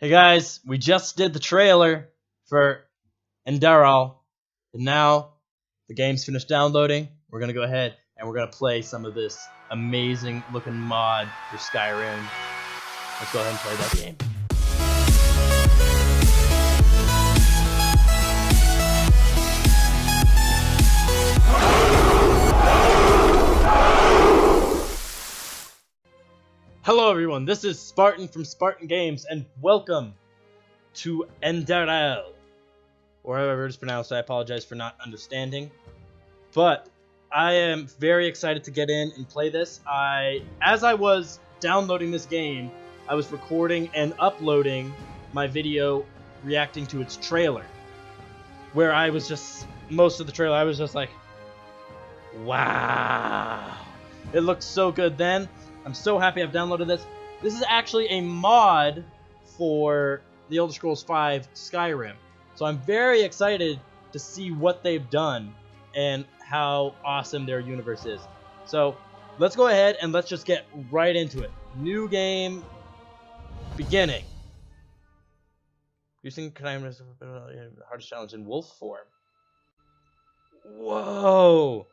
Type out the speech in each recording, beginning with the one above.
Hey guys, we just did the trailer for Enderal, and now the game's finished downloading. We're gonna go ahead and we're gonna play some of this amazing looking mod for Skyrim. Let's go ahead and play that game. Hello everyone, this is Spartan from Spartan Games, and welcome to Enderal, or however it's pronounced. I apologize for not understanding, but I am very excited to get in and play this. As I was downloading this game, I was recording and uploading my video reacting to its trailer, where I was just, most of the trailer, I was just like, wow, it looked so good then. I'm so happy I've downloaded this. This is actually a mod for The Elder Scrolls V Skyrim. So I'm very excited to see what they've done and how awesome their universe is. So let's go ahead and let's just get right into it. New game, beginning. Using hardest challenge in wolf form. Whoa!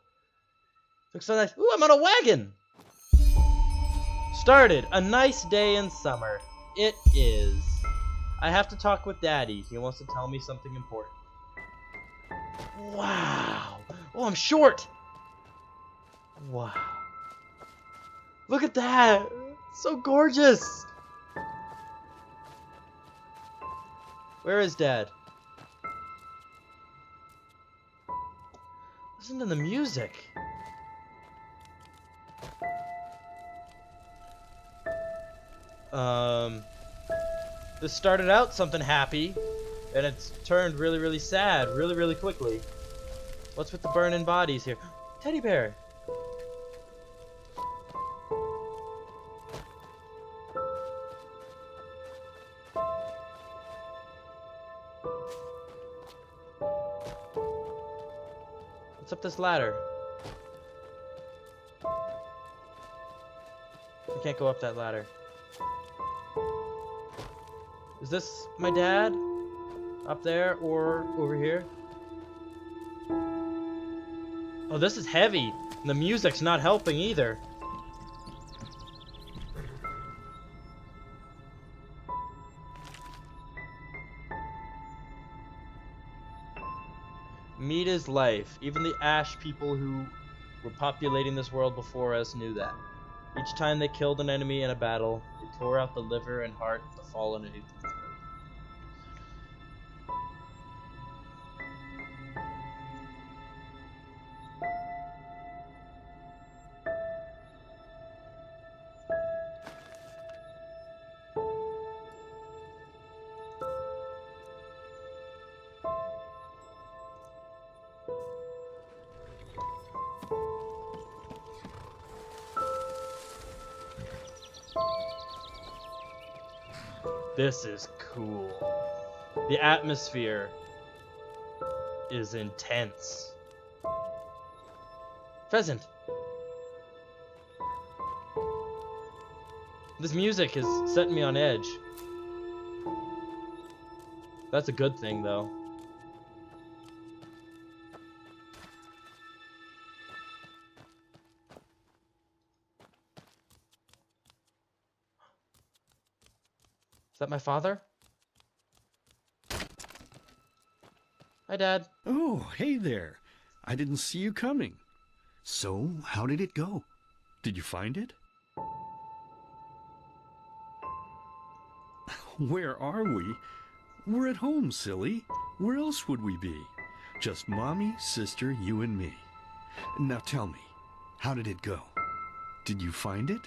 Looks so nice. Ooh, I'm on a wagon! Started. A nice day in summer. It is. I have to talk with Daddy. He wants to tell me something important. Wow. Oh, I'm short. Wow. Look at that. It's so gorgeous. Where is Dad? Listen to the music. This started out something happy, and it's turned really, really sad, really, really quickly. What's with the burning bodies here? Teddy bear! What's up this ladder? I can't go up that ladder. Is this my dad? Up there or over here? Oh, this is heavy. And the music's not helping either. Meat is life. Even the Ash people who were populating this world before us knew that. Each time they killed an enemy in a battle, they tore out the liver and heart of the fallen and ate the throat. This is cool. The atmosphere is intense. Pheasant. This music is setting me on edge. That's a good thing, though. Is that my father? Hi, Dad. Oh, hey there. I didn't see you coming. So, how did it go? Did you find it? Where are we? We're at home, silly. Where else would we be? Just Mommy, sister, you and me. Now tell me, how did it go? Did you find it?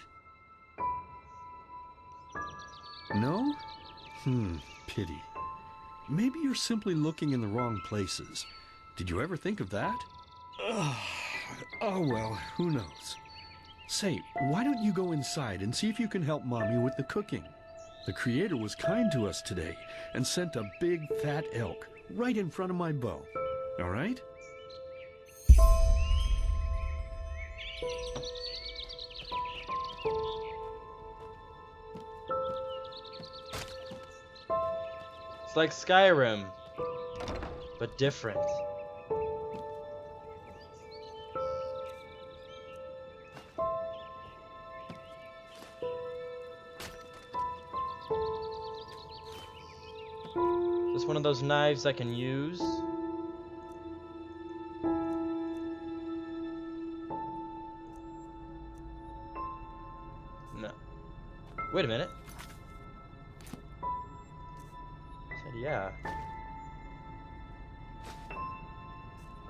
No? Pity. Maybe you're simply looking in the wrong places. Did you ever think of that? Oh well, who knows? Say, why don't you go inside and see if you can help Mommy with the cooking? The Creator was kind to us today and sent a big fat elk right in front of my bow. All right? It's like Skyrim, but different. Is this one of those knives I can use? No. Wait a minute. Said yeah.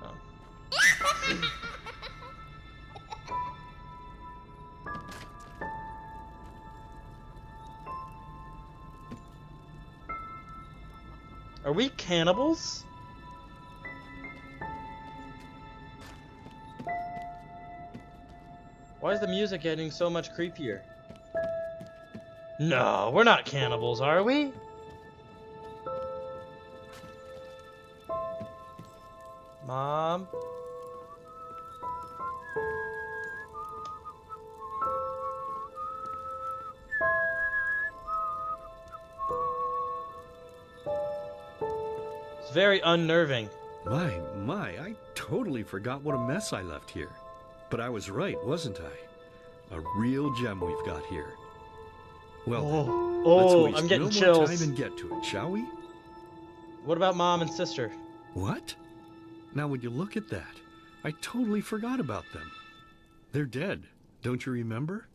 Oh. Are we cannibals? Why is the music getting so much creepier? No, we're not cannibals, are we? Mom? It's very unnerving. My, I totally forgot what a mess I left here. But I was right, wasn't I? A real gem we've got here. Well, let's waste I'm getting no chills. more time and get to it, shall we? What about Mom and Sister? What? Now, would you look at that? I totally forgot about them. They're dead, don't you remember?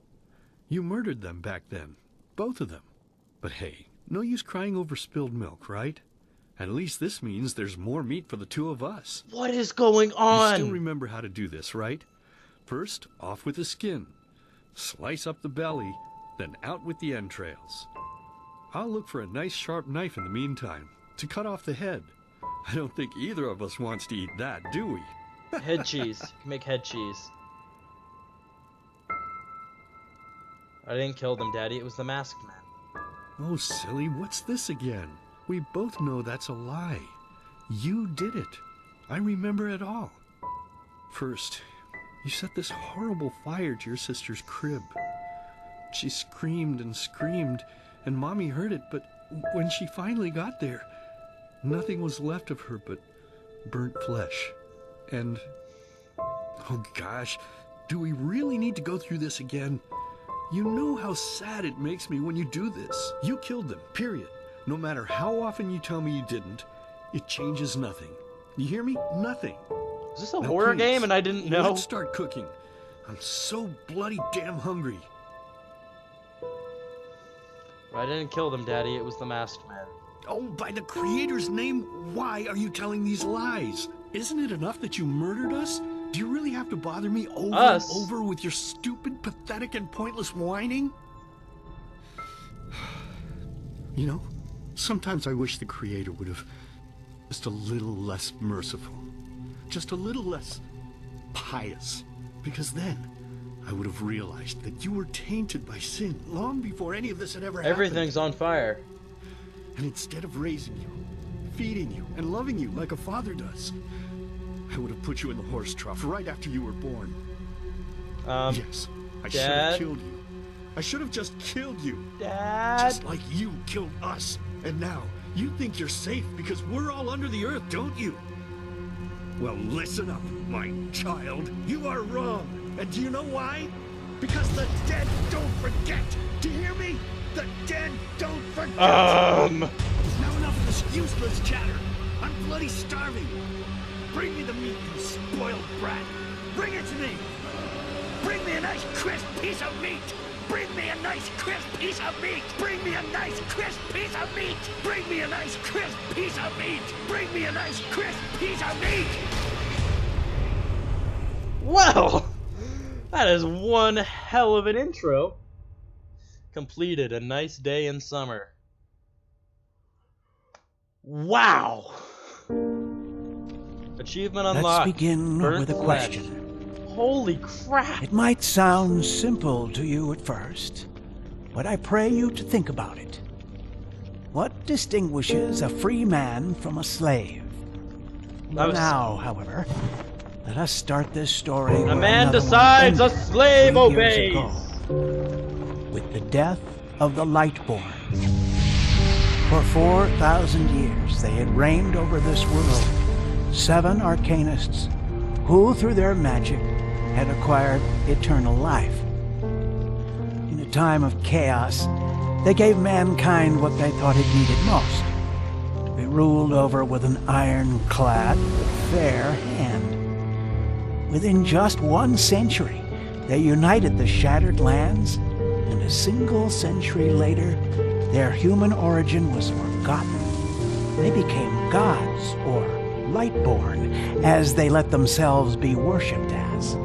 You murdered them back then, both of them. But hey, no use crying over spilled milk, right? At least this means there's more meat for the two of us. What is going on? You still remember how to do this, right? First, off with the skin. Slice up the belly, then out with the entrails. I'll look for a nice sharp knife in the meantime to cut off the head. I don't think either of us wants to eat that, do we? Head cheese. You can make head cheese. I didn't kill them, Daddy. It was the masked man. Oh, silly, what's this again? We both know that's a lie. You did it. I remember it all. First, you set this horrible fire to your sister's crib. She screamed and screamed, and Mommy heard it, but when she finally got there, nothing was left of her but burnt flesh. And, oh gosh, do we really need to go through this again? You know how sad it makes me when you do this. You killed them, period. No matter how often you tell me you didn't, it changes nothing. You hear me? Nothing. Is this a horror game and I didn't know? Let's start cooking. I'm so bloody damn hungry. I didn't kill them, Daddy. It was the masked man. Oh, by the Creator's name, why are you telling these lies? Isn't it enough that you murdered us? Do you really have to bother me over and over with your stupid, pathetic, and pointless whining? You know, sometimes I wish the Creator would have just a little less merciful. Just a little less pious. Because then I would have realized that you were tainted by sin long before any of this had ever happened. Everything's on fire. And instead of raising you, feeding you, and loving you like a father does, I would have put you in the horse trough right after you were born. Yes, I should have killed you. I should have just killed you. Dad? Just like you killed us. And now, you think you're safe because we're all under the earth, don't you? Well, listen up, my child. You are wrong. And do you know why? Because the dead don't forget. Do you hear me? The dead don't forget. Now enough of this useless chatter. I'm bloody starving. Bring me the meat, you spoiled brat. Bring it to me. Bring me a nice crisp piece of meat. Bring me a nice crisp piece of meat. Bring me a nice crisp piece of meat. Bring me a nice crisp piece of meat. Bring me a nice crisp piece of meat. Well, that is one hell of an intro. Completed. A nice day in summer. Wow. Achievement unlocked. Let's begin with a question. Holy crap. It might sound simple to you at first, but I pray you to think about it. What distinguishes a free man from a slave? Now, however, let us start this story. A man decides, a slave obeys. With the death of the Lightborn. For 4,000 years they had reigned over this world, 7 arcanists who, through their magic, had acquired eternal life. In a time of chaos, they gave mankind what they thought it needed most, to be ruled over with an ironclad but fair hand. Within just 1 century, they united the shattered lands, and a single century later, their human origin was forgotten. They became gods, or Lightborn, as they let themselves be worshipped as.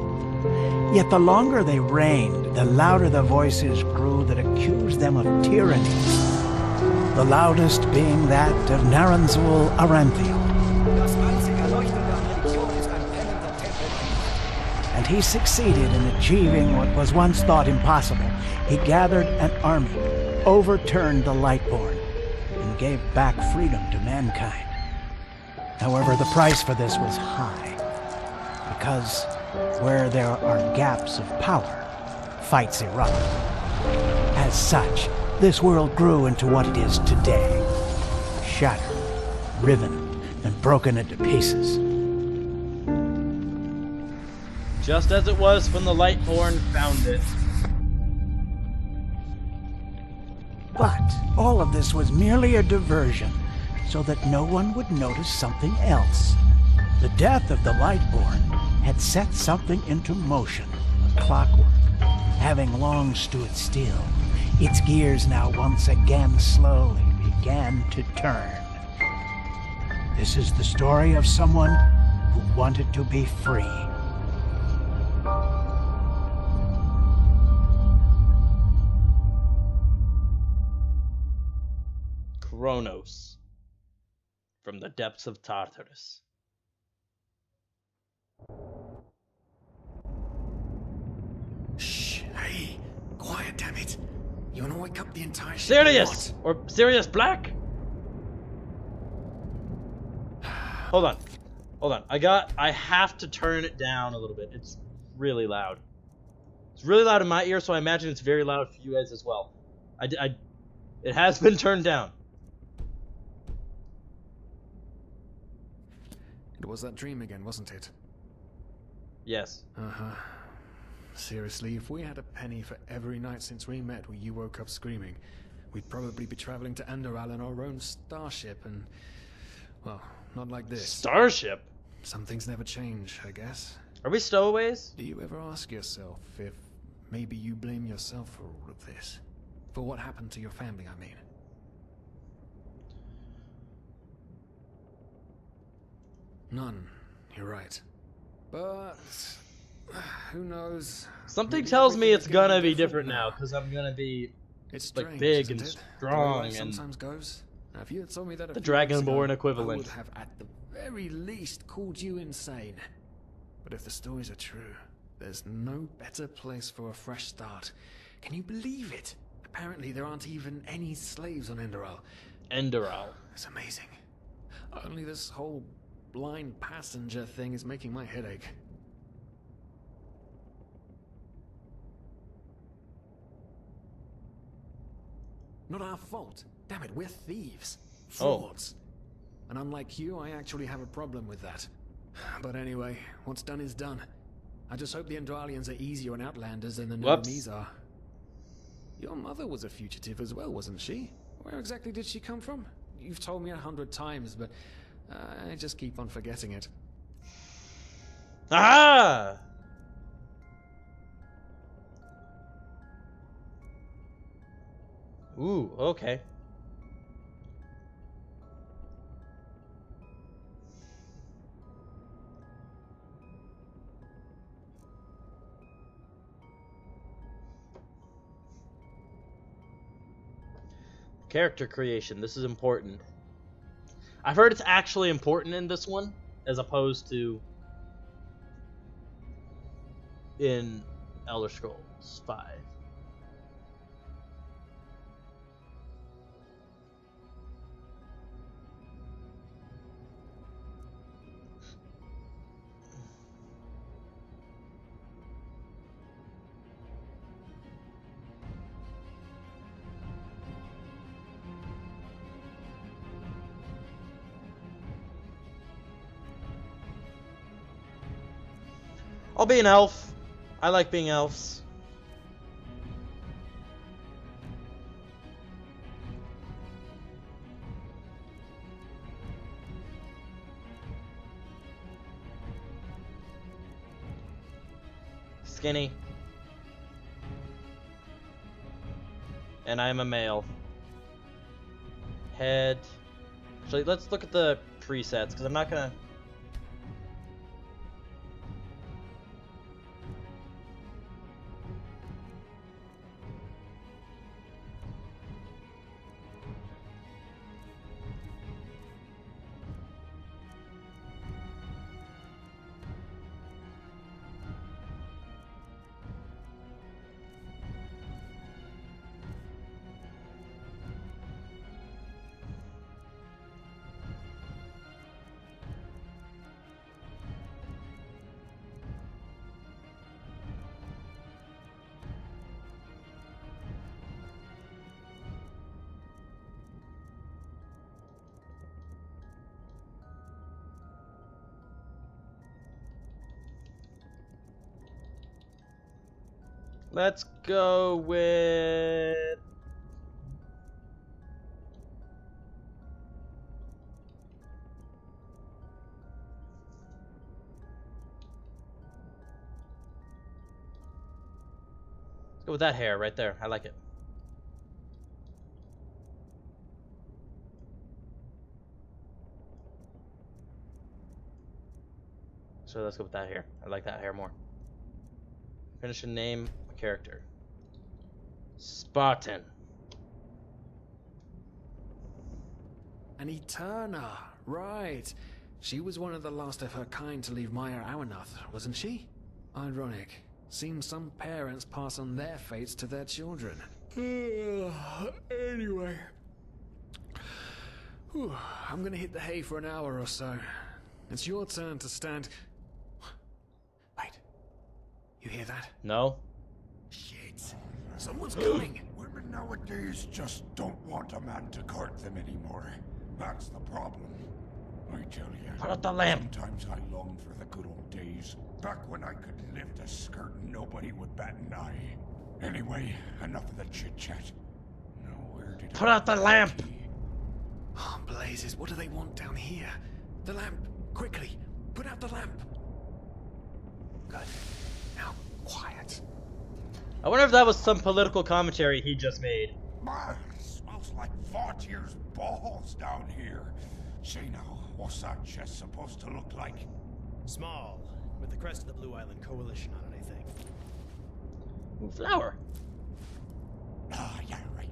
Yet the longer they reigned, the louder the voices grew that accused them of tyranny. The loudest being that of Naranzul Aranthiel. And he succeeded in achieving what was once thought impossible. He gathered an army, overturned the Lightborn, and gave back freedom to mankind. However, the price for this was high, because where there are gaps of power, fights erupt. As such, this world grew into what it is today, shattered, riven, and broken into pieces. Just as it was when the Lightborn found it. But all of this was merely a diversion, so that no one would notice something else. The death of the Lightborn had set something into motion, a clockwork, having long stood still. Its gears now once again slowly began to turn. This is the story of someone who wanted to be free. Kronos, from the depths of Tartarus. Shh, hey, quiet, damn it. You wanna wake up the entire ship Sirius! Or Sirius Black? Hold on. Hold on. I have to turn it down a little bit. It's really loud. It's really loud in my ear, so I imagine it's very loud for you guys as well. It has been turned down. It was that dream again, wasn't it? Yes. Uh-huh. Seriously, if we had a penny for every night since we met where you woke up screaming, we'd probably be traveling to Enderal in our own starship and... well, not like this. Starship? Some things never change, I guess. Are we stowaways? Do you ever ask yourself if maybe you blame yourself for all of this? For what happened to your family, I mean? None, you're right. But... who knows? Something Maybe tells me everything it's is gonna gonna be be different now, because I'm gonna be It's strange, like big isn't and it? strong The way life and sometimes goes. Now, if you had told me that a the few months Dragonborn ago, equivalent. I would have at the very least called you insane. But if the stories are true, there's no better place for a fresh start. Can you believe it? Apparently there aren't even any slaves on Enderal. Enderal. It's amazing. Only this whole blind passenger thing is making my head ache. Not our fault. Damn it, we're thieves. Frauds. And unlike you, I actually have a problem with that. But anyway, what's done is done. I just hope the Endralians are easier on Outlanders than the Nomis are. Your mother was a fugitive as well, wasn't she? Where exactly did she come from? You've told me 100 times, but I just keep on forgetting it. Ah! Ooh, okay. Character creation. This is important. I've heard it's actually important in this one, as opposed to in Elder Scrolls 5. I'll be an elf. I like being elves. Skinny. And I am a male. Head. Actually, let's look at the presets, because I'm not gonna... Let's go with... Let's go with that hair right there. I like it. So let's go with that hair. I like that hair more. Finish and name a character. Spartan. An Eterna, right. She was one of the last of her kind to leave Maya Awanath, wasn't she? Ironic. Seems some parents pass on their fates to their children. Anyway. Whew, I'm gonna hit the hay for an hour or so. It's your turn to stand... Wait. You hear that? No. Shit. Someone's coming. Women nowadays just don't want a man to court them anymore. That's the problem. I tell you. Put out the lamp. Sometimes I long for the good old days. Back when I could lift a skirt and nobody would bat an eye. Anyway, enough of the chit-chat. Now, where did Put out the lamp. Oh, blazes, what do they want down here? The lamp. Quickly. Put out the lamp. Good. Now, quiet. I wonder if that was some political commentary he just made. Man, it smells like Vaughtier's balls down here. Say now, what's that chest supposed to look like? Small, with the crest of the Blue Island Coalition on it, I think. Ooh, flower. Ah, yeah, right.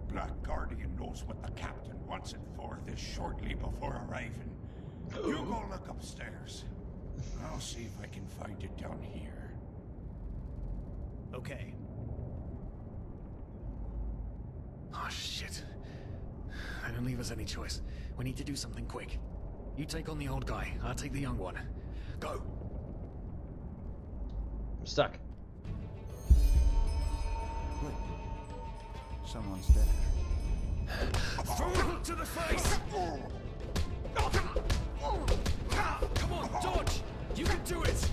Black Guardian knows what the captain wants it for this shortly before arriving. You go look upstairs. I'll see if I can find it down here. Okay. Oh, shit. They don't leave us any choice. We need to do something quick. You take on the old guy, I'll take the young one. Go! I'm stuck. Look. Someone's there. Throw it to the face! Come on, dodge! You can do it!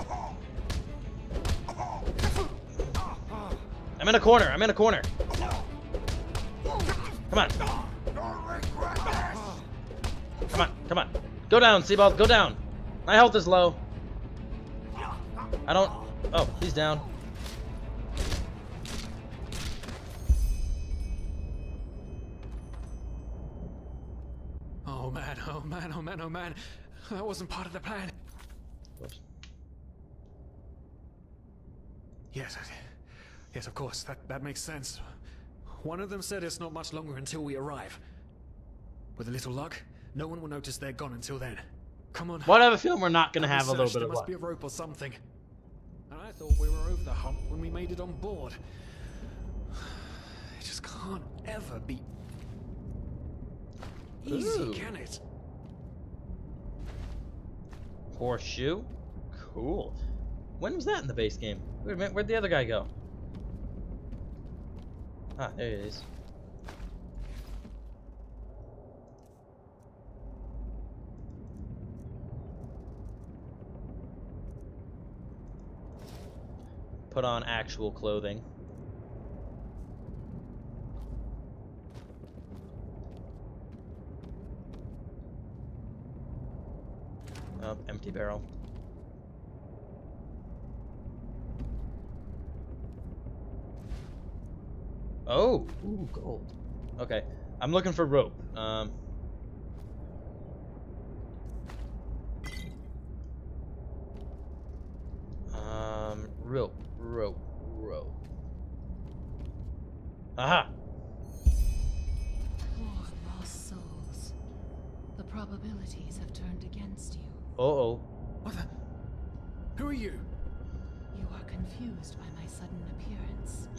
I'm in a corner. Come on. Come on. Go down, Seabald. Go down. My health is low. I don't... Oh, he's down. Oh man. That wasn't part of the plan. Whoops. Yes, of course. That makes sense. One of them said it's not much longer until we arrive. With a little luck, no one will notice they're gone until then. Come on. What I have a feeling we're not going to have a little bit There of must luck. be a rope or something. And I thought we were over the hump when we made it on board. It just can't ever be easy, Ooh. can it? Horseshoe? Cool. When was that in the base game? Wait a minute, where'd the other guy go? Ah, there he is. put on actual clothing. Oh, empty barrel. Oh, ooh, gold. Okay, I'm looking for rope. Rope. Aha! Poor lost souls. The probabilities have turned against you. Uh-oh. What the? Who are you? You are confused by my sudden appearance.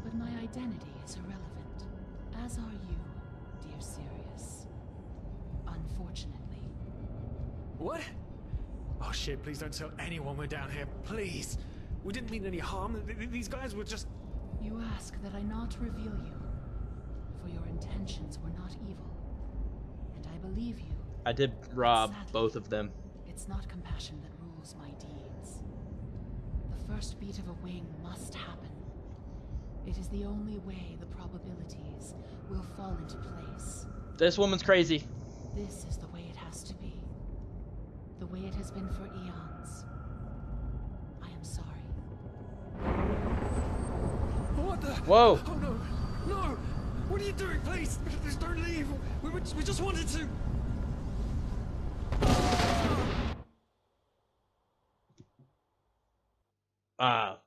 But my identity is irrelevant, as are you, dear Sirius. Unfortunately. What? Oh shit, please don't tell anyone we're down here, please. We didn't mean any harm. These guys were just... You ask that I not reveal you, for your intentions were not evil. And I believe you. I did rob Sadly, both of them. It's not compassion that rules my deeds. The first beat of a wing must happen. It is the only way the probabilities will fall into place. This woman's crazy. This is the way it has to be. The way it has been for eons. I am sorry. What the? Whoa. Oh no! No! What are you doing, please? Please don't leave! We just wanted to...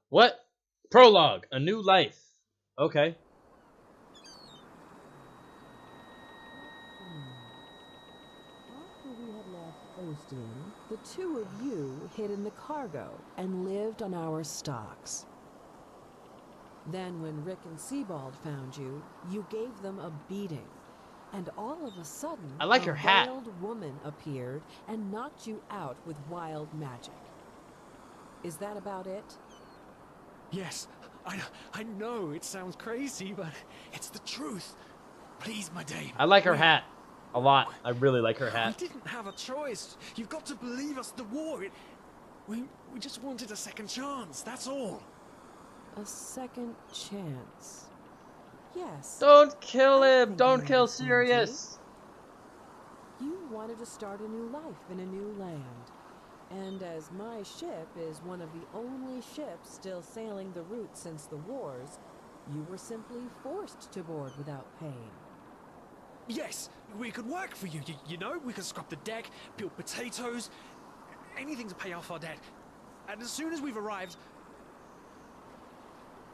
What? Prologue, a new life. Okay. After we had left Osteen, the two of you hid in the cargo and lived on our stocks. Then when Rick and Sebald found you, you gave them a beating. And all of a sudden, I like her hat. A wild woman appeared and knocked you out with wild magic. Is that about it? Yes, I know it sounds crazy, but it's the truth. Please, my dame. I like her hat a lot. I really like her We hat. didn't have a choice. You've got to believe us. The war. We just wanted a second chance. That's all. A second chance. Yes. Don't kill I him. think Don't I kill understand Sirius. You wanted to start a new life in a new land. And as my ship is one of the only ships still sailing the route since the wars, you were simply forced to board without paying. Yes, we could work for you. You know, we could scrub the deck, peel potatoes, anything to pay off our debt. And as soon as we've arrived...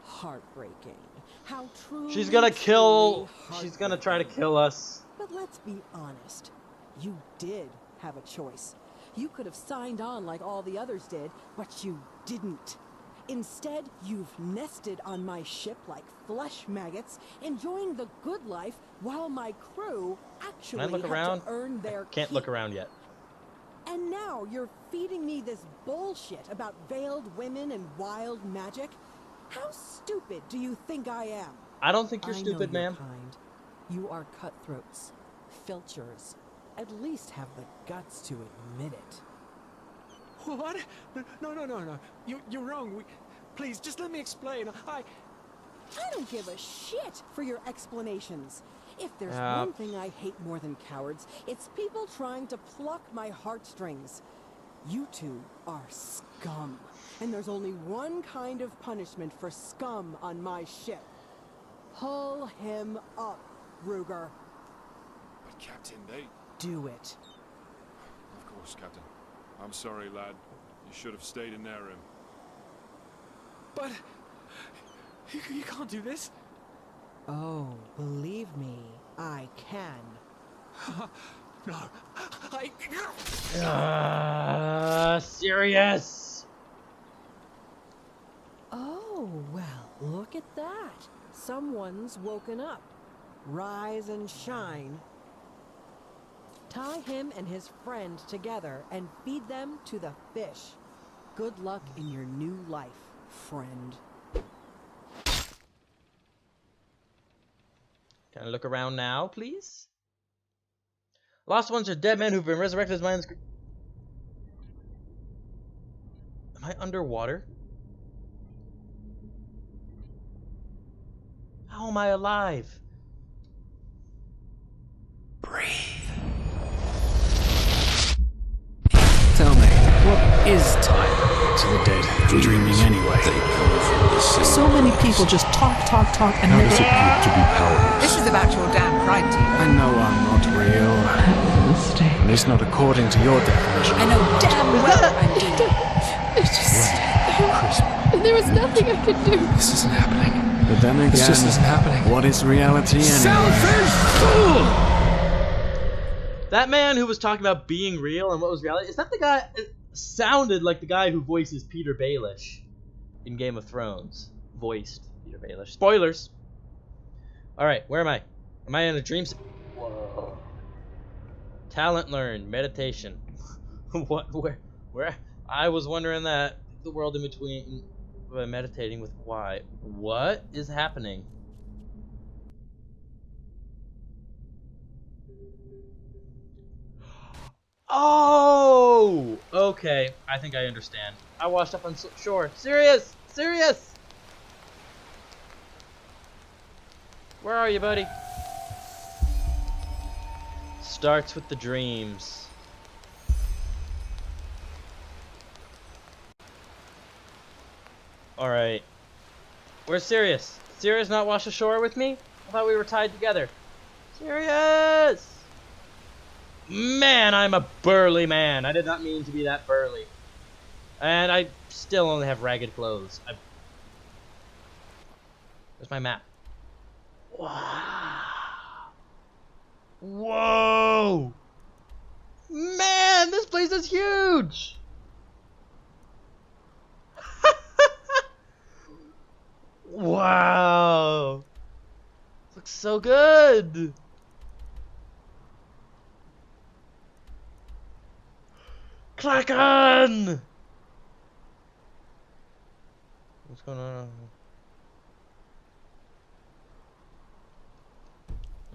Heartbreaking. How true. She's gonna kill. She's gonna try to kill us. But let's be honest. You did have a choice. You could have signed on like all the others did, but you didn't. Instead, you've nested on my ship like flesh maggots, enjoying the good life while my crew actually Can I look had around? to earn their Can't keep. look around yet. And now you're feeding me this bullshit about veiled women and wild magic? How stupid do you think I am? I don't think you're I stupid, know your ma'am. kind. You are cutthroats, filchers. At least have the guts to admit it. What? No. You're wrong. Please, just let me explain. I don't give a shit for your explanations. If there's one thing I hate more than cowards, it's people trying to pluck my heartstrings. You two are scum. And there's only one kind of punishment for scum on my ship. Pull him up, Ruger. But Captain, they... Do it. Of course, Captain. I'm sorry, lad. You should have stayed in their room. But... You can't do this. Oh, believe me, I can. No. Sirius. Oh, well, look at that. Someone's woken up. Rise and shine. Tie him and his friend together and feed them to the fish. Good luck in your new life, friend. Can I look around now, please? Lost ones are dead men who've been resurrected as minds. Am I underwater? How am I alive? Breathe. Tell me, what is time to the dead? Dreaming anyway. So many people just talk, and How never does it feel to be powerless? This is about your damn pride, dear. I know I'm not real. At least not according to your definition. I know damn well I'm doing. It's just there was nothing I could do. This isn't happening. But then again, this just isn't happening. What is reality anyway? Selfish fool! That man who was talking about being real and what was reality, is that the guy? It sounded like the guy who voices Peter Baelish in Game of Thrones. Voiced Peter Baelish. Spoilers! Alright, where am I? Am I in a dream? Whoa. Talent learned. Meditation. What? Where? I was wondering that. The world in between. Meditating with why. What is happening? Oh! Okay, I think I understand. I washed up on shore. Sirius! Sirius! Where are you, buddy? Starts with the dreams. Alright. Where's Sirius? Sirius not wash ashore with me? I thought we were tied together. Sirius! Man, I'm a burly man. I did not mean to be that burly. And I still only have ragged clothes. Where's my map? Wow. Whoa! Man, this place is huge! Wow! Looks so good! Kraken! What's going on?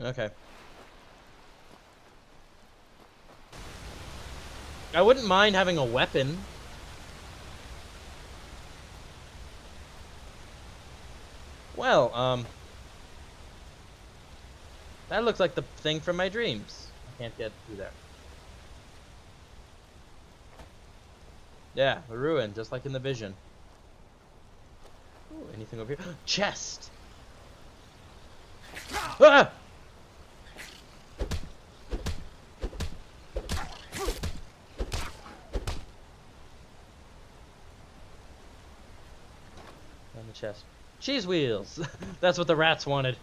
Okay. I wouldn't mind having a weapon. Well, that looks like the thing from my dreams. I can't get through there. Yeah, the ruin, just like in the vision. Ooh, anything over here? Chest! Ah! On the chest. Cheese wheels! That's what the rats wanted.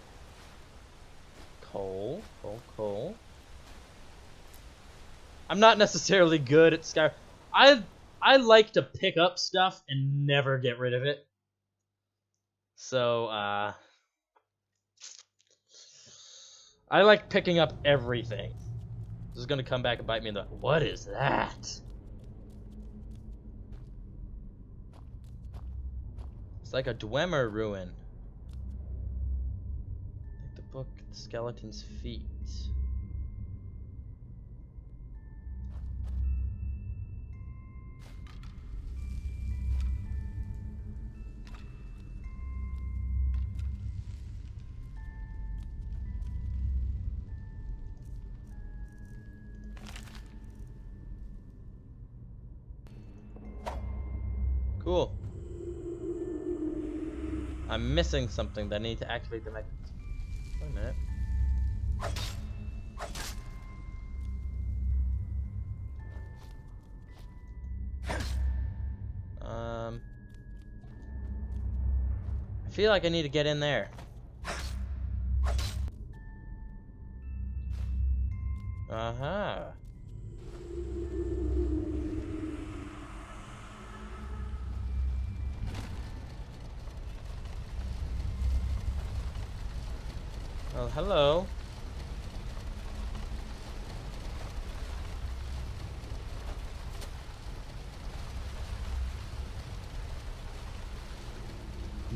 Coal, coal. I'm not necessarily good at Sky. I like to pick up stuff and never get rid of it. So, I like picking up everything. This is gonna come back and bite me in the... What is that? It's like a Dwemer ruin. Like the book, The Skeleton's Feet. Cool. I'm missing something that I need to activate the mechanism. Wait a minute. I feel like I need to get in there. Uh-huh. Well, hello.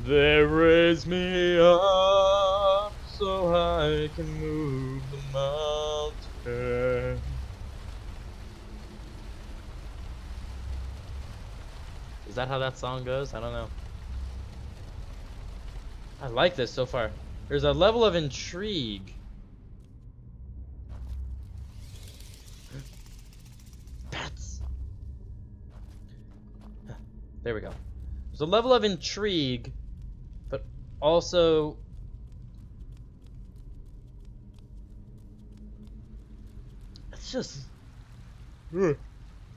They raise me up so I can move the mountain. Is that how that song goes? I don't know. I like this so far. There's a level of intrigue. Bats. There we go. There's a level of intrigue, but also it's just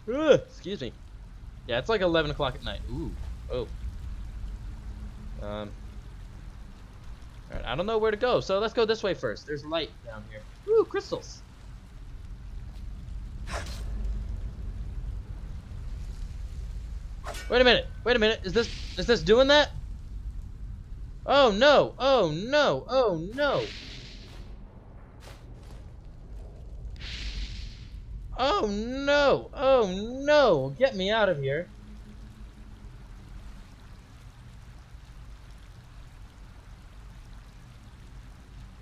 excuse me. Yeah, it's like 11 o'clock at night. Ooh. Oh. Alright, I don't know where to go, so let's go this way first. There's light down here. Ooh, crystals. Wait a minute. Wait a minute. Is this doing that? Oh no. Oh no. Oh no. Oh no. Oh no. Get me out of here.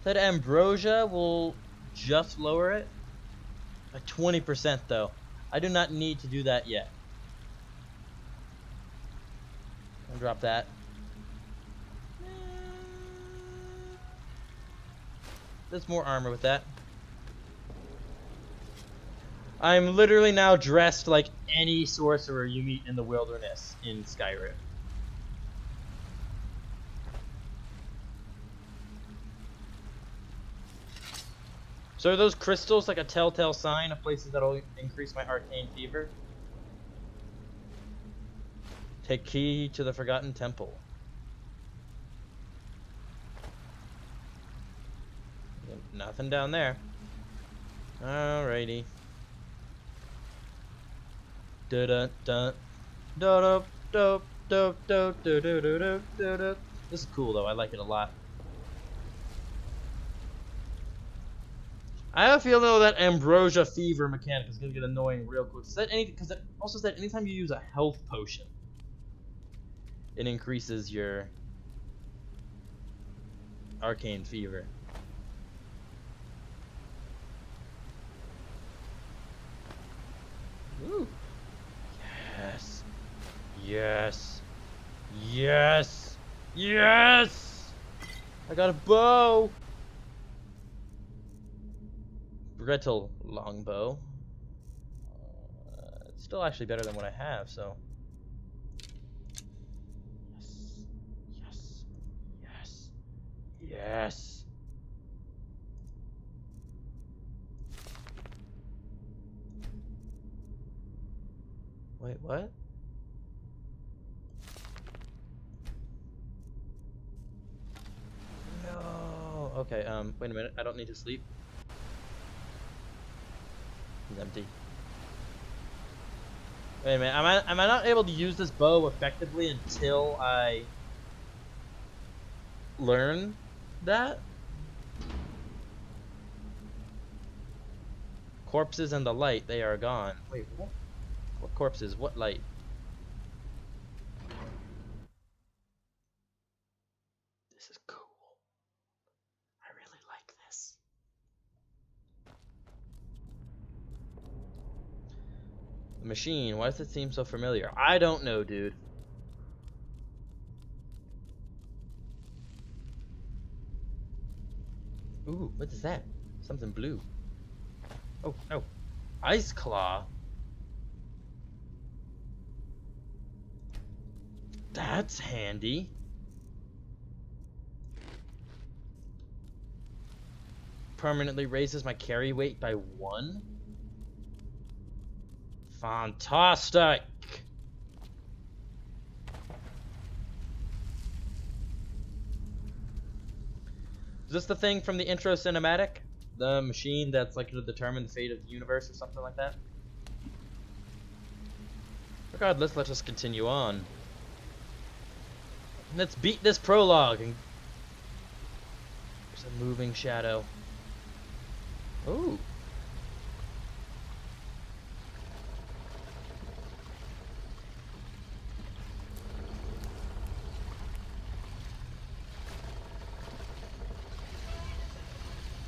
That ambrosia will just lower it by 20% though. I do not need to do that yet. I'll drop that. There's more armor with that. I'm literally now dressed like any sorcerer you meet in the wilderness in Skyrim. So are those crystals like a telltale sign of places that'll increase my arcane fever? Take key to the Forgotten Temple. Nothing down there. Alrighty. Da da da da da da da da da da da. This is cool though. I like it a lot. I have a feeling though that ambrosia fever mechanic is gonna get annoying real quick. Because it also said anytime you use a health potion, it increases your arcane fever. Ooh. Yes. Yes. Yes. Yes. I got a bow. Brittle longbow. It's still actually better than what I have, so. Yes. Yes. Yes. Yes. Wait, what? No. Okay, wait a minute. I don't need to sleep. It's empty. Wait a minute. Am I not able to use this bow effectively until I learn that? Corpses and the light, they are gone. Wait, what? What corpses? What light? This is cool. I really like this. The machine, why does it seem so familiar? I don't know, dude. Ooh, what is that? Something blue. Oh, no. Ice Claw? That's handy. Permanently raises my carry weight by 1. Fantastic. Is this the thing from the intro cinematic? The machine that's like to determine the fate of the universe or something like that? Regardless, let us continue on. Let's beat this prologue. And there's a moving shadow. Ooh.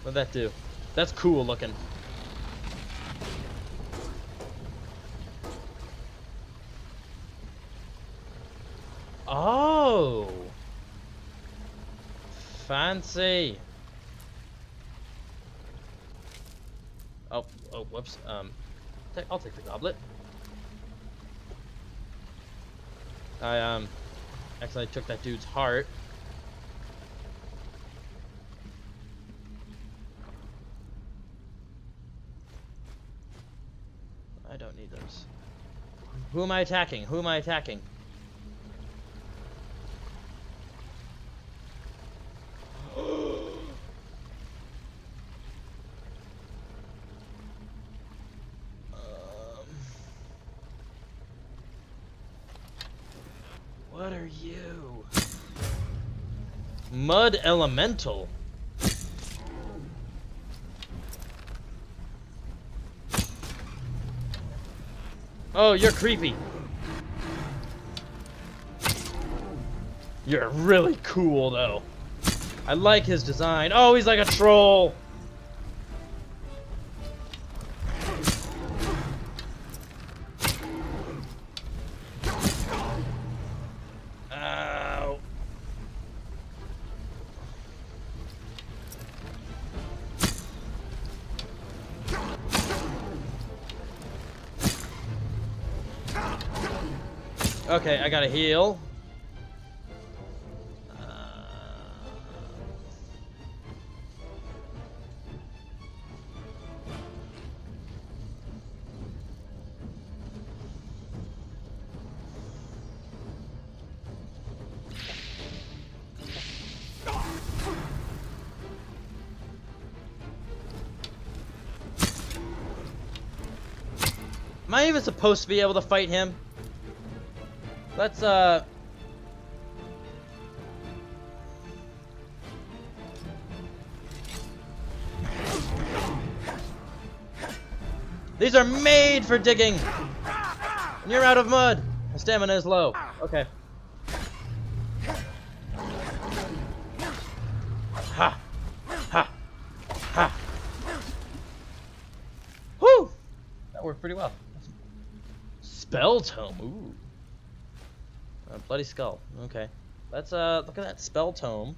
What'd that do? That's cool looking. Oh. Fancy. Oh, whoops. I'll take the goblet. I accidentally took that dude's heart. I don't need those. Who am I attacking? Who am I attacking? What are you? Mud Elemental. Oh, you're creepy. You're really cool, though. I like his design. Oh, he's like a troll. Ow. Okay, I gotta heal. Am I even supposed to be able to fight him? Let's, These are made for digging! And you're out of mud! My stamina is low. Okay. Ha! Ha! Ha! Whew! That worked pretty well. Spell tome. Ooh. A bloody skull. Okay. Let's look at that spell tome.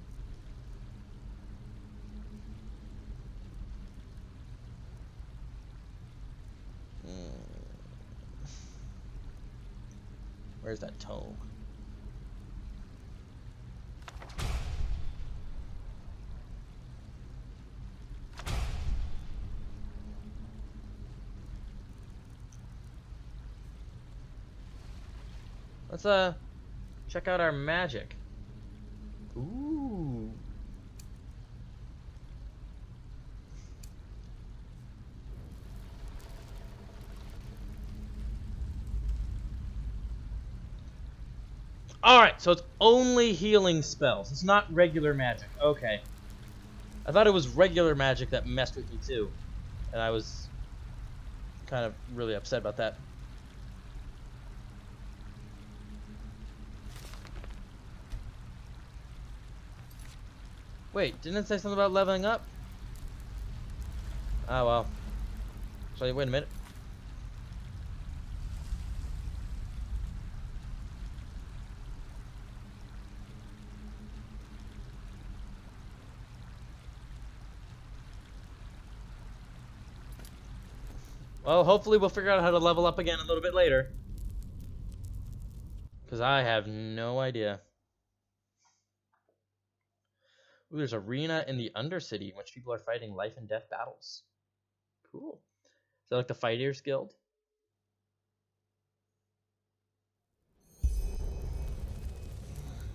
Where's that tome? Let's check out our magic. Ooh. Alright, so it's only healing spells. It's not regular magic. Okay. I thought it was regular magic that messed with me too. And I was kind of really upset about that. Wait, didn't it say something about leveling up? Oh well. So wait a minute. Well, hopefully we'll figure out how to level up again a little bit later. Because I have no idea. Ooh, there's an arena in the Undercity in which people are fighting life and death battles. Cool. Is that like the Fighters Guild?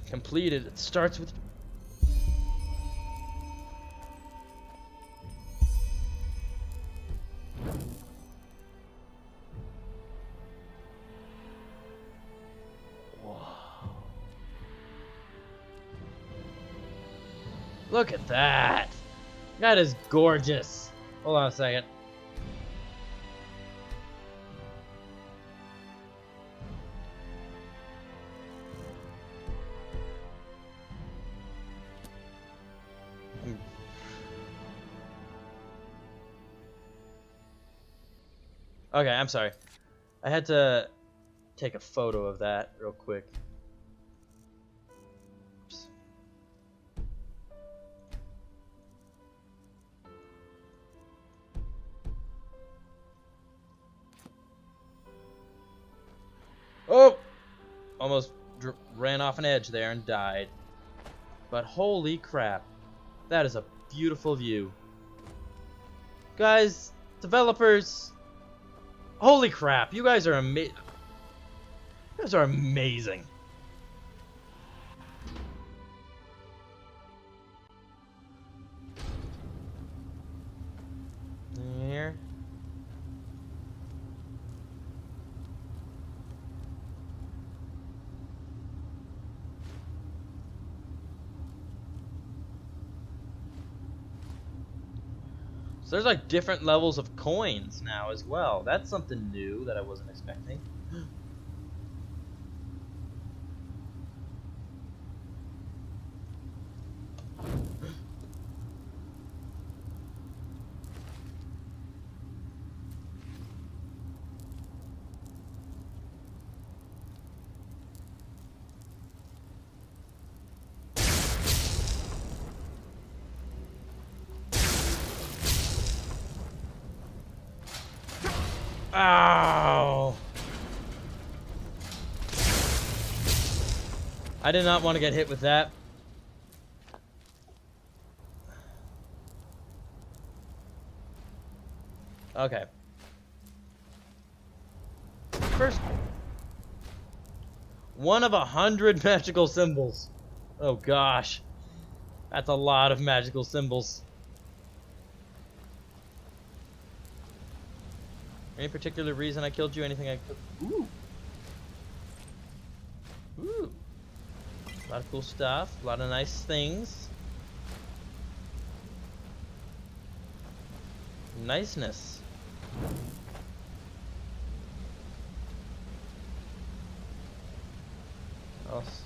Completed. It starts with... Look at that! That is gorgeous. Hold on a second. Okay, I'm sorry. I had to take a photo of that real quick. Oops. almost ran off an edge there and died. But holy crap, that is a beautiful view. Guys, developers, holy crap, you guys are amazing. You guys are amazing. Here. So there's like different levels of coins now as well. That's something new that I wasn't expecting. Ow! I did not want to get hit with that. Okay. First, one of 100 magical symbols. Oh gosh. That's a lot of magical symbols. Any particular reason I killed you? Anything I could... Ooh. Ooh. A lot of cool stuff. A lot of nice things. Niceness. Else.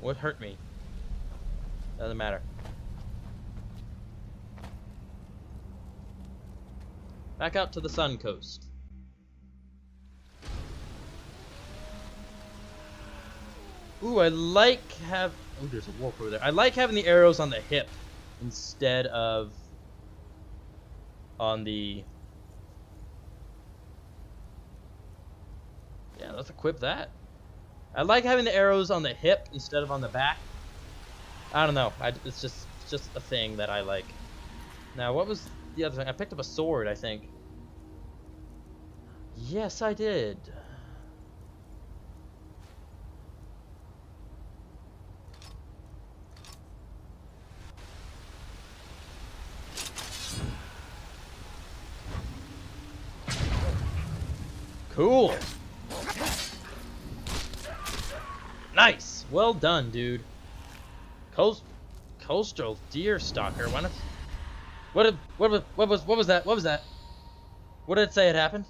What hurt me? Doesn't matter. Back out to the Sun Coast. Ooh, I like have. Oh, there's a wolf over there. I like having the arrows on the hip instead of on the. Yeah, let's equip that. I like having the arrows on the hip instead of on the back. I don't know. It's just a thing that I like. Now, what was the other thing? I picked up a sword, I think. Yes, I did. Cool. Nice. Well done, dude. Coastal deer stalker. What was that? What was that? What did it say had happened?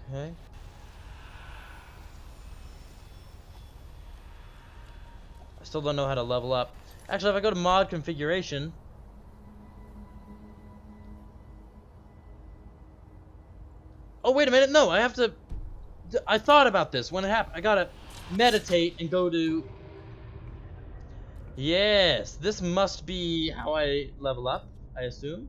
Okay. I still don't know how to level up. Actually, if I go to mod configuration. Oh, wait a minute. No, I have to. I thought about this when it happened. I gotta meditate and go to. Yes, this must be how I level up, I assume.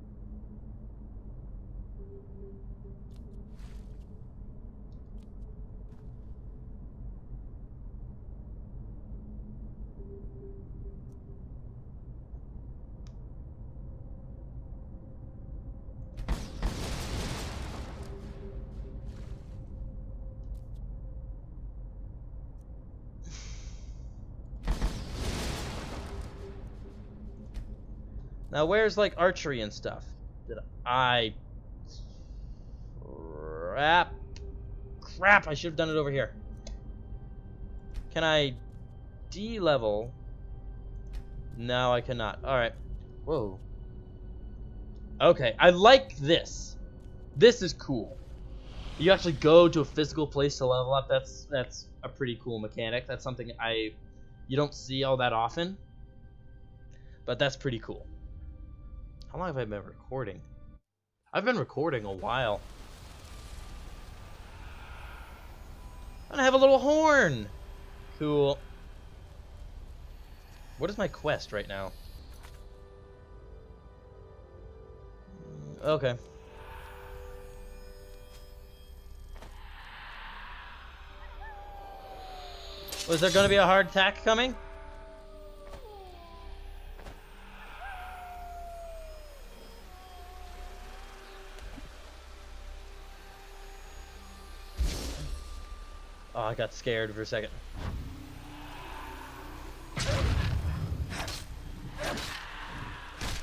Now, where's like archery and stuff? Did I? Crap! I should have done it over here. Can I D-level? No, I cannot. All right. Whoa. Okay, I like this. This is cool. You actually go to a physical place to level up. That's a pretty cool mechanic. That's something you don't see all that often. But that's pretty cool. How long have I been recording? I've been recording a while. And I have a little horn! Cool. What is my quest right now? Okay. Was there gonna be a hard attack coming? Oh, I got scared for a second.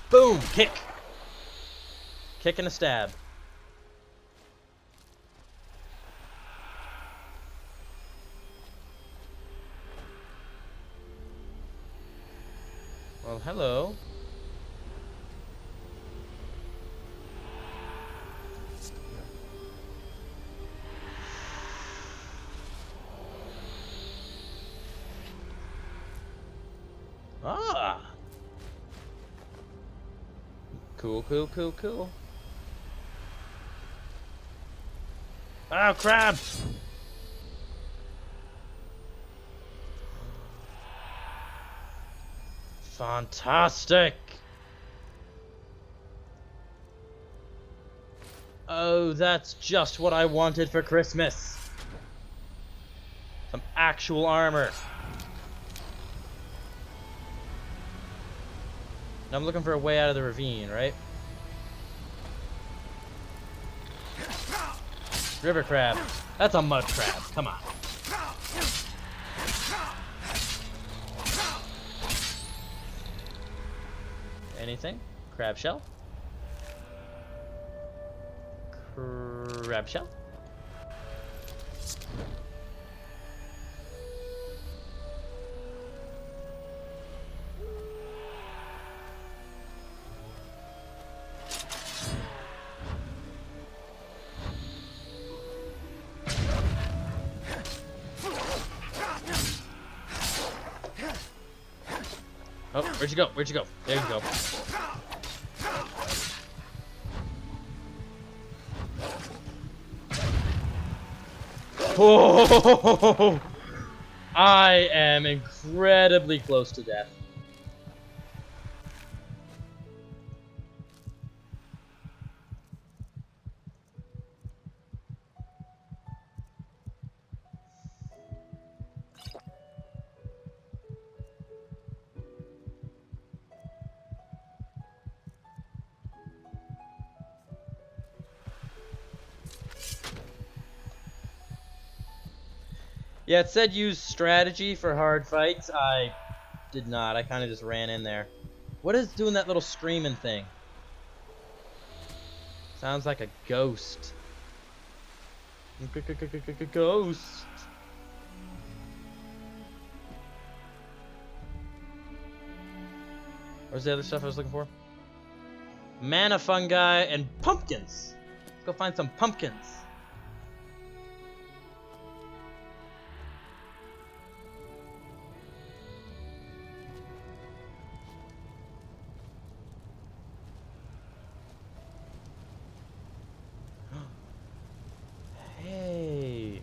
Boom! Kick! Kick and a stab. Well, hello. Ah! Cool, cool, cool, cool. Oh, crabs! Fantastic! Oh, that's just what I wanted for Christmas. Some actual armor. Now I'm looking for a way out of the ravine, right? River crab. That's a mud crab. Come on. Anything? Crab shell? Crab shell? Oh, where'd you go? Where'd you go? There you go. Oh, I am incredibly close to death. Yeah, it said use strategy for hard fights. I did not. I kind of just ran in there. What is doing that little screaming thing? Sounds like a ghost. Ghost. Where's the other stuff I was looking for? Mana fungi and pumpkins. Let's go find some pumpkins. Hey.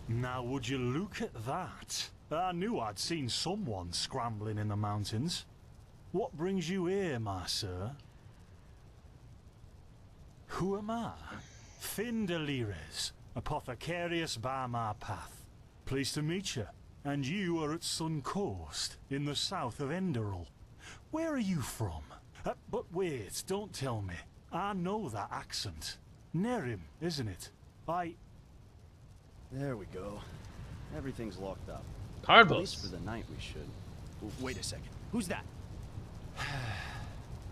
Now would you look at that? I knew I'd seen someone scrambling in the mountains. What brings you here, my sir? Who am I? Finn Delires, apothecarius by my path. Pleased to meet you. And you are at Sun Coast, in the south of Enderal. Where are you from? But wait, don't tell me. I know that accent. Nerim, isn't it? There we go. Everything's locked up. Card At least books. for the night we should. Wait a second. Who's that?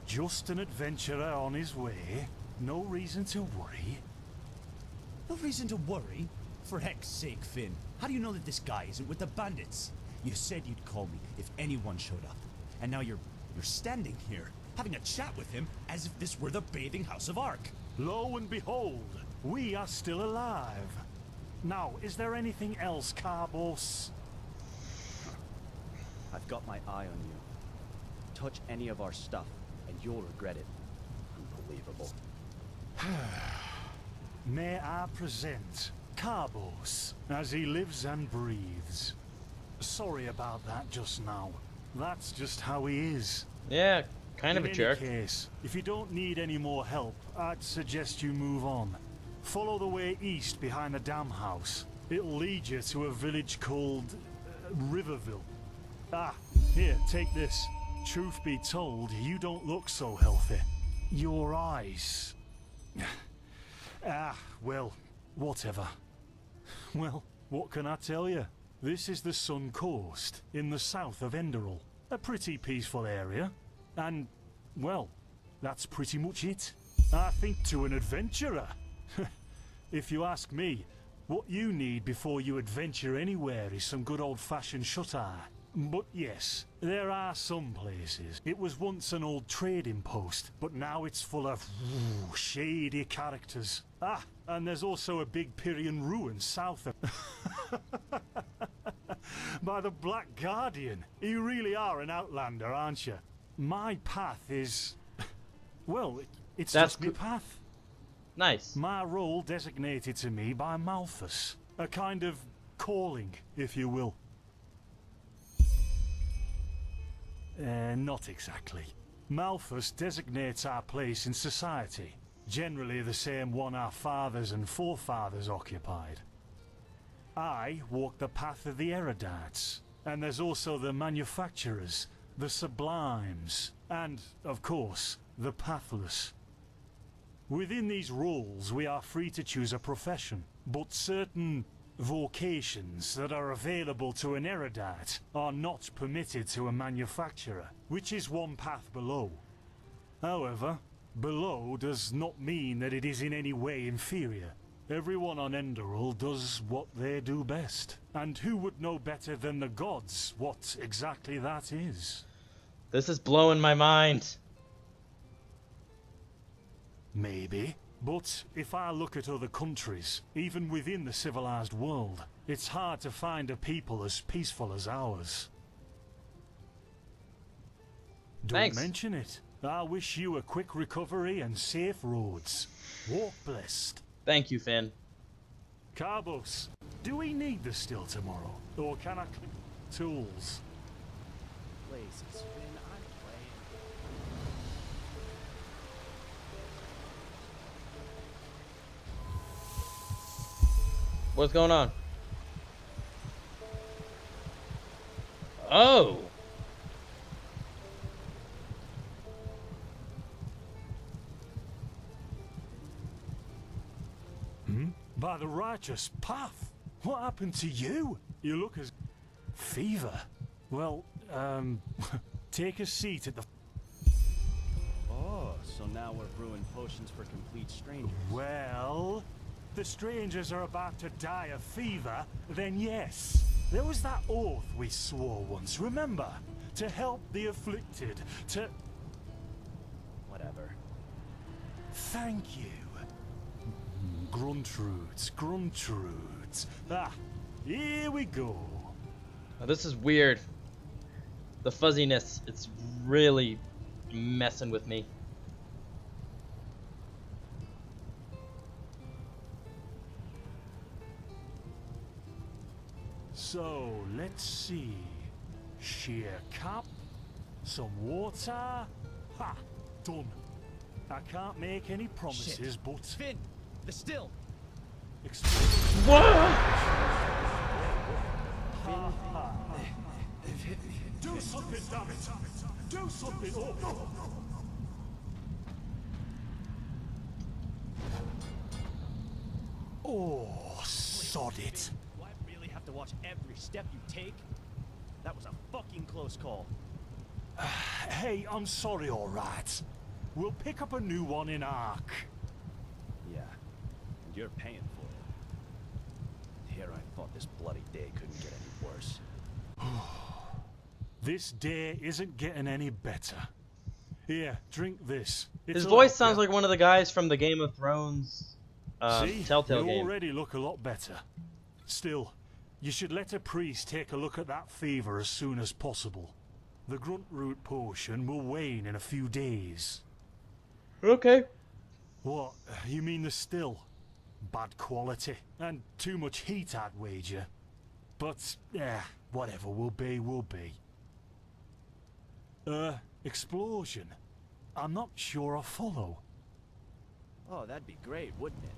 Just an adventurer on his way. No reason to worry. No reason to worry? For heck's sake, Finn. How do you know that this guy isn't with the bandits? You said you'd call me if anyone showed up. And now you're standing here, having a chat with him as if this were the bathing house of Ark. Lo and behold, we are still alive. Now, is there anything else, Carbos? I've got my eye on you. Touch any of our stuff, and you'll regret it. Unbelievable. May I present Carbos, as he lives and breathes. Sorry about that just now. That's just how he is. Yeah, kind of a jerk. In any case, if you don't need any more help, I'd suggest you move on. Follow the way east behind the dam house. It'll lead you to a village called Riverville. Ah, here, take this. Truth be told, you don't look so healthy. Your eyes... well, whatever. Well, what can I tell you? This is the Sun Coast, in the south of Enderal. A pretty peaceful area. And, well, that's pretty much it. I think to an adventurer. If you ask me, what you need before you adventure anywhere is some good old-fashioned shut-eye. But yes, there are some places. It was once an old trading post, but now it's full of shady characters. Ah, and there's also a big Pyrian ruin south of... By the Black Guardian. You really are an outlander, aren't you? My path is... Well, it's just my path. Nice. My role designated to me by Malthus. A kind of calling, if you will. Not exactly. Malthus designates our place in society. Generally the same one our fathers and forefathers occupied. I walk the path of the erudites. And there's also the manufacturers, the sublimes, and, of course, the pathless. Within these roles, we are free to choose a profession, but certain vocations that are available to an erudite are not permitted to a manufacturer, which is one path below. However, below does not mean that it is in any way inferior. Everyone on Enderal does what they do best, and who would know better than the gods what exactly that is? This is blowing my mind. Maybe. But if I look at other countries, even within the civilized world, it's hard to find a people as peaceful as ours. Don't mention it. I wish you a quick recovery and safe roads. Walk blessed. Thank you, Finn. Carbos, do we need the still tomorrow? Or can I click tools? Places, Finn, I'm playing. What's going on? Oh! By the righteous path? What happened to you? You look as... Fever? Well, take a seat at the... Oh, so now we're brewing potions for complete strangers. Well, the strangers are about to die of fever, then yes. There was that oath we swore once, remember? To help the afflicted, to... Whatever. Thank you. Gruntroots, Gruntroots. Ah, here we go. Now, this is weird. The fuzziness, it's really messing with me. So, let's see. Sheer cup, some water. Ha! Done. I can't make any promises, but... Finn! The still! What? Do something, damn it! Do something! Oh, sod it! Do I really have to watch every step you take? That was a fucking close call. Hey, I'm sorry, alright. We'll pick up a new one in Ark. Yeah, and you're paying for it. Here I thought this bloody day couldn't get any worse. This day isn't getting any better. Here, drink this. His voice sounds like one of the guys from the Game of Thrones Telltale you game. Already look a lot better. Still, you should let a priest take a look at that fever as soon as possible. The grunt root potion will wane in a few days. Okay. What? You mean the still? Bad quality. And too much heat, I'd wager. But, whatever will be, will be. Explosion? I'm not sure I follow. Oh, that'd be great, wouldn't it?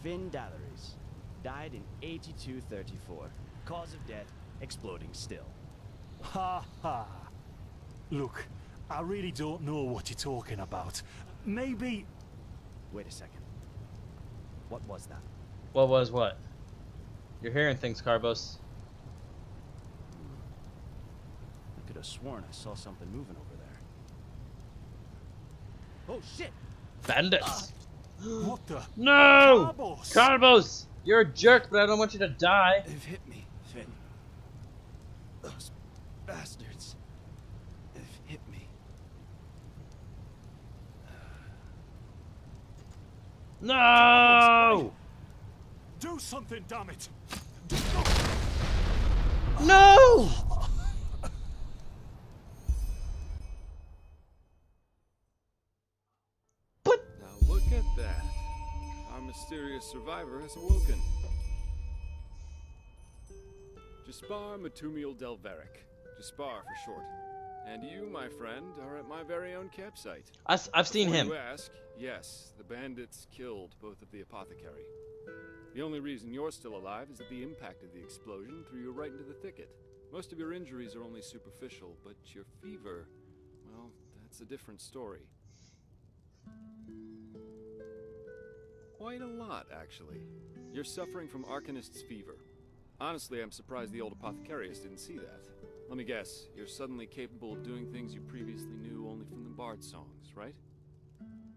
Finn Dalleries. Died in 8234. Cause of death, exploding still. Ha ha. Look, I really don't know what you're talking about. Maybe... Wait a second. What was that? What was what? You're hearing things, Carbos. I could have sworn I saw something moving over there. Oh shit! Bandits! What the? No! Carbos! Carbos! You're a jerk, but I don't want you to die. They've hit me, Finn. Those bastards. They've hit me. No! Do something, damn it! No! Now look at that. Our mysterious survivor has awoken. Jaspar Matumiel Delveric. Jaspar for short. And you, my friend, are at my very own campsite. I've seen Before him. You ask, yes, the bandits killed both of the apothecary. The only reason you're still alive is that the impact of the explosion threw you right into the thicket. Most of your injuries are only superficial, but your fever, well, that's a different story. Quite a lot, actually. You're suffering from Arcanist's fever. Honestly, I'm surprised the old apothecarius didn't see that. Let me guess, you're suddenly capable of doing things you previously knew only from the bard songs, right?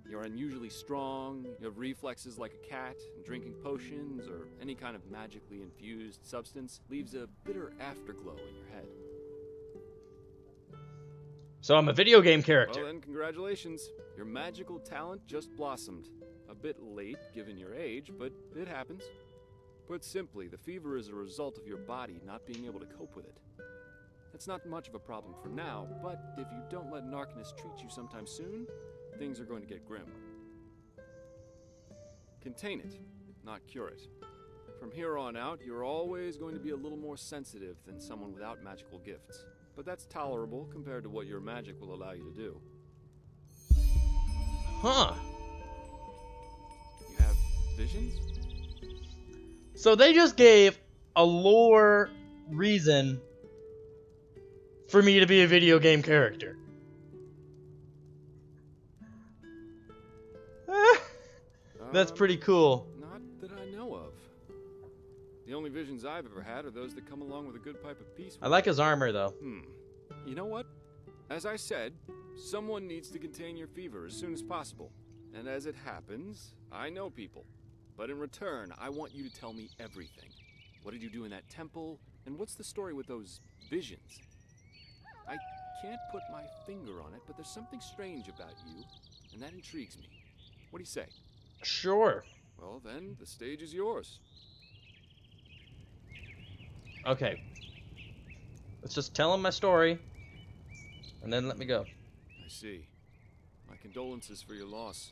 You're unusually strong, you have reflexes like a cat, and drinking potions or any kind of magically infused substance leaves a bitter afterglow in your head. So I'm a video game character. Well then, congratulations. Your magical talent just blossomed. A bit late, given your age, but it happens. Put simply, the fever is a result of your body not being able to cope with it. It's not much of a problem for now, but if you don't let an Arcanist treat you sometime soon, things are going to get grim. Contain it, not cure it. From here on out, you're always going to be a little more sensitive than someone without magical gifts. But that's tolerable compared to what your magic will allow you to do. Huh. You have visions? So they just gave a lore reason for me to be a video game character. That's pretty cool. Not that I know of. The only visions I've ever had are those that come along with a good pipe of peace. I like his armor, though. You know what? As I said, someone needs to contain your fever as soon as possible. And as it happens, I know people. But in return, I want you to tell me everything. What did you do in that temple? And what's the story with those visions? I can't put my finger on it, but there's something strange about you, and that intrigues me. What do you say? Sure. Well then, the stage is yours. Okay. Let's just tell him my story, and then let me go. I see. My condolences for your loss.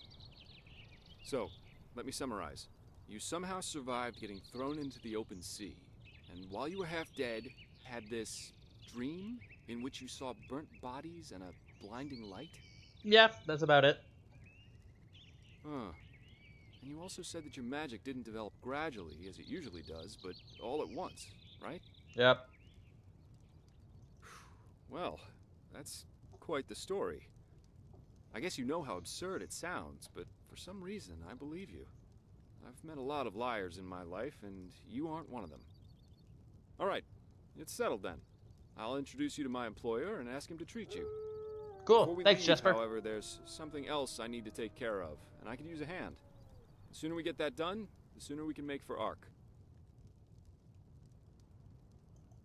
So, let me summarize. You somehow survived getting thrown into the open sea, and while you were half dead, had this dream in which you saw burnt bodies and a blinding light? Yeah, that's about it. Huh. And you also said that your magic didn't develop gradually, as it usually does, but all at once, right? Yep. Well, that's quite the story. I guess you know how absurd it sounds, but for some reason, I believe you. I've met a lot of liars in my life, and you aren't one of them. All right, it's settled then. I'll introduce you to my employer and ask him to treat you. Cool. Before we Thanks, leave, Jesper. However, there's something else I need to take care of, and I could use a hand. The sooner we get that done, the sooner we can make for Ark.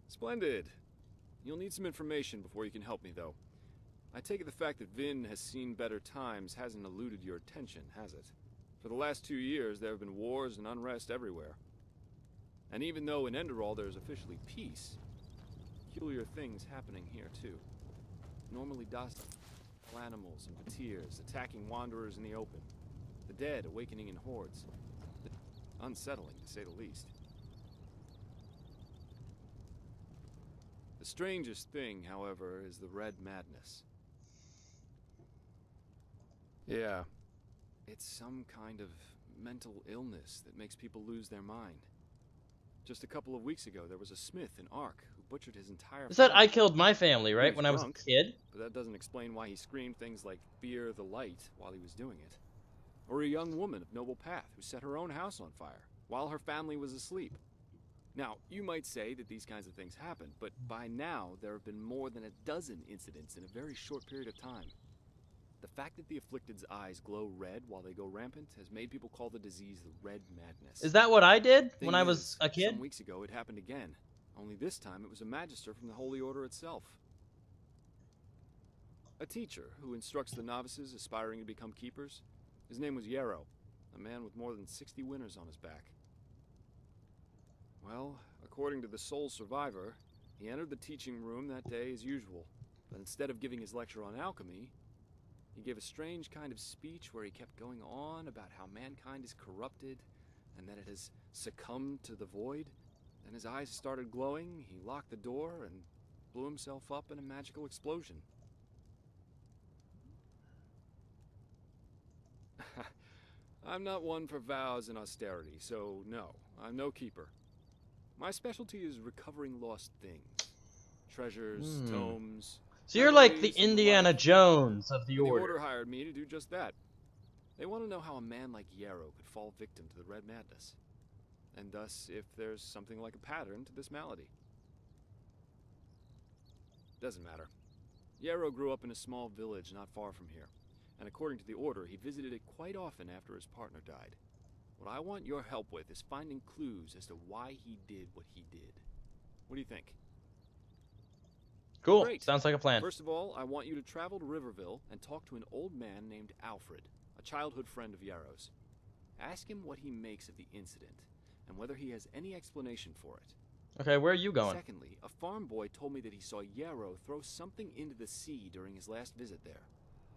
Splendid. You'll need some information before you can help me, though. I take it the fact that Vin has seen better times hasn't eluded your attention, has it? For the last 2 years, there have been wars and unrest everywhere. And even though in Enderal there's officially peace, peculiar things happening here too. Normally docile animals and patirs attacking wanderers in the open. The dead awakening in hordes. Unsettling, to say the least. The strangest thing, however, is the red madness. Yeah, it's some kind of mental illness that makes people lose their mind. Just a couple of weeks ago, there was a smith in Ark who butchered his entire Is that family. I killed my family, right? When I was a kid? But that doesn't explain why he screamed things like "Fear the light" while he was doing it. Or a young woman of noble path who set her own house on fire while her family was asleep. Now, you might say that these kinds of things happen, but by now there have been more than a dozen incidents in a very short period of time. The fact that the afflicted's eyes glow red while they go rampant has made people call the disease the red madness. Is that what I did when I Thing was is, a kid? Some weeks ago it happened again, only this time it was a magister from the Holy Order itself. A teacher who instructs the novices aspiring to become keepers. His name was Yarrow, a man with more than 60 winners on his back. Well, according to the sole survivor, he entered the teaching room that day as usual, but instead of giving his lecture on alchemy, he gave a strange kind of speech where he kept going on about how mankind is corrupted and that it has succumbed to the void. Then his eyes started glowing, he locked the door and blew himself up in a magical explosion. I'm not one for vows and austerity, so no, I'm no keeper. My specialty is recovering lost things. Treasures, tomes... So you're like the Indiana Jones of the Order. The Order hired me to do just that. They want to know how a man like Yarrow could fall victim to the red madness. And thus, if there's something like a pattern to this malady. Doesn't matter. Yarrow grew up in a small village not far from here. And according to the Order, he visited it quite often after his partner died. What I want your help with is finding clues as to why he did what he did. What do you think? Cool. Great. Sounds like a plan. First of all, I want you to travel to Riverville and talk to an old man named Alfred, a childhood friend of Yarrow's. Ask him what he makes of the incident, and whether he has any explanation for it. Okay, where are you going? Secondly, a farm boy told me that he saw Yarrow throw something into the sea during his last visit there.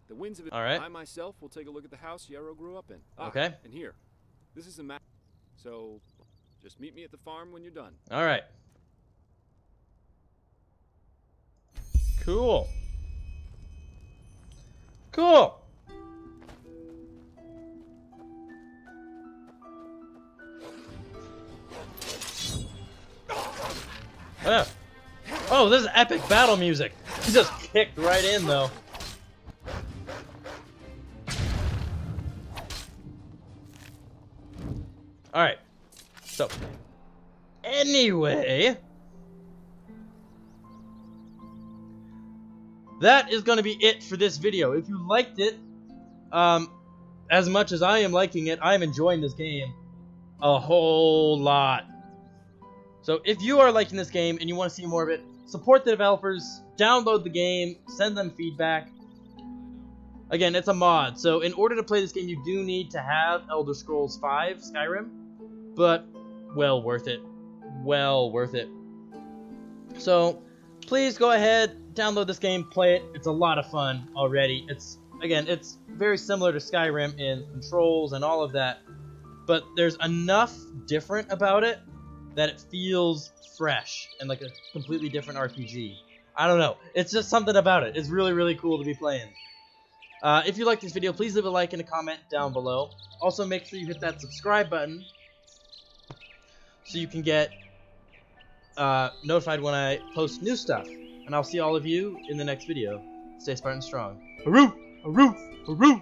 The winds of it. All right. I myself will take a look at the house Yarrow grew up in. Okay. And here, this is a map. So, just meet me at the farm when you're done. All right. Cool. Cool. Yeah. Oh, this is epic battle music. He just kicked right in, though. Alright. So, anyway, that is going to be it for this video. If you liked it, as much as I am liking it, I am enjoying this game a whole lot. So if you are liking this game and you want to see more of it, support the developers, download the game, send them feedback. Again, it's a mod, so in order to play this game, you do need to have Elder Scrolls V Skyrim, but well worth it. Well worth it. So please go ahead, download this game, play it. It's a lot of fun already. It's very similar to Skyrim in controls and all of that, but there's enough different about it that it feels fresh and like a completely different RPG. I don't know. It's just something about it. It's really, really cool to be playing. If you like this video, please leave a like and a comment down below. Also, make sure you hit that subscribe button so you can get notified when I post new stuff. And I'll see all of you in the next video. Stay Spartan strong. Haroo! Haroo! Haroo!